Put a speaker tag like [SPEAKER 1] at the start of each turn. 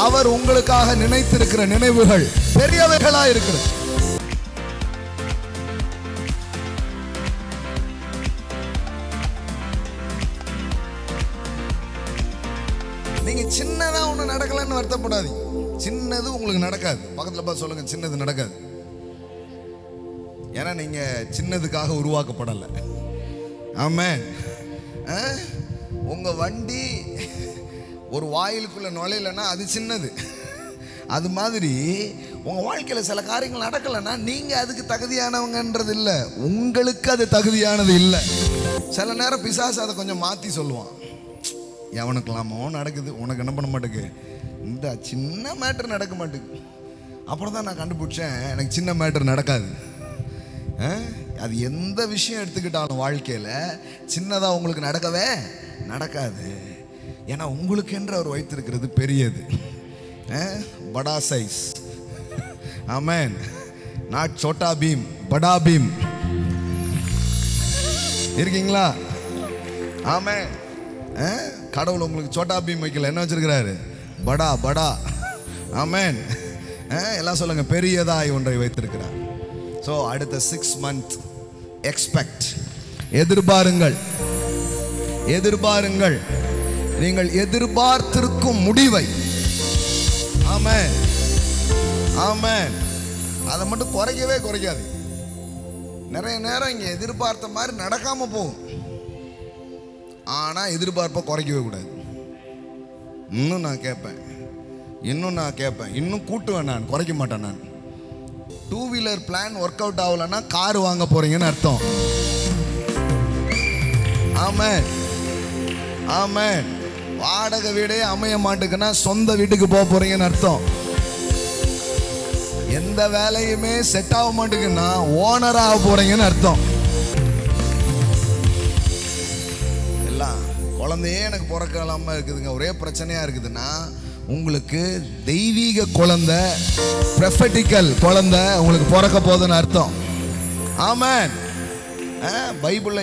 [SPEAKER 1] அவர் உங்களுக்காக நினைத்திருக்கிற நினைவுகள் பெரியவைகளா இருக்கிறது. நீங்க சின்னதா ஒண்ணு நடக்கலன்னு வருத்தப்படாதீங்க. சின்னது உங்களுக்கு நடக்காது. பக்கத்துல பார்த்து சொல்லுங்க, சின்னது நடக்காது. ஏன்னா நீங்க சின்னதுக்காக உருவாக்கப்படல. ஆமென். உங்க வண்டி ஒரு வாயிலுக்குள்ள நுழையலன்னா அது சின்னது. அது மாதிரி உங்க வாழ்க்கையில சில காரியங்கள் நடக்கலைன்னா நீங்க அதுக்கு தகுதியானவங்கன்றது இல்லை, உங்களுக்கு அது தகுதியானது இல்லை. சில நேரம் பிசாசு அதை கொஞ்சம் மாத்தி சொல்லுவான். எவனுக்கெல்லாமோ நடக்குது, உனக்கு என்ன பண்ண மாட்டேங்குது, இந்த சின்ன மேட்டர் நடக்க மாட்டேங்குது. அப்புறம் தான் நான் கண்டுபிடிச்சேன், எனக்கு சின்ன மேட்டர் நடக்காது. அது எந்த விஷயம் எடுத்துக்கிட்டாலும் வாழ்க்கையில் சின்னதாக உங்களுக்கு நடக்கவே நடக்காது. ஏன்னா உங்களுக்கு என்று அவர் வைத்திருக்கிறது பெரியது. படா size. Amen. Not Chhota Bheem, படா பீம். இருக்கீங்களா? ஆமென். கடவுள் உங்களுக்கு சோட்டா பீம் வைக்கல, என்ன வச்சிருக்கிறாரு? படா படா. ஆமென். எல்லாம் சொல்லுங்க, பெரியதாய் ஒன்றை வைத்திருக்கிறார். ஸோ அடுத்த 6 months எக்ஸ்பெக்ட், எதிர்பாருங்கள், எதிர்பாருங்கள். நீங்கள் எதிர்பார்த்திருக்கும் முடிவை. ஆமென், ஆமென். அதை மட்டும் குறைக்கவே குறைக்காது. நிறைய நேரம் இங்கே எதிர்பார்த்த மாதிரி நடக்காம போகும். ஆனால் எதிர்பார்ப்பை குறைக்கவே கூடாது. இன்னும் நான் கேட்பேன், இன்னும் நான் கேட்பேன், இன்னும் கூட்டுவேன், நான் குறைக்க மாட்டேன். நான் 2 wheeler பிளான் ஒர்க் அவுட் ஆகலன்னா கார் வாங்க போறீங்கன்னு அர்த்தம். ஆமென், ஆமென். வாடகை வீடே அமைய மாட்டேங்குன்னா சொந்த வீட்டுக்கு போக போறீங்கன்னு அர்த்தம். எந்த வேலையுமே செட் ஆக மாட்டேங்குன்னா ஓனராக போறீங்கன்னு அர்த்தம். எல்லாம் குழந்தையே எனக்கு பிறக்கலாம இருக்குதுங்க, ஒரே பிரச்சனையா இருக்குதுன்னா உங்களுக்கு தெய்வீக குழந்தை, ப்ரொஃபெட்டிக்கல் குழந்தை உங்களுக்கு பிறக்க போகுதுன்னு அர்த்தம். ஆமென். பைபிள்ல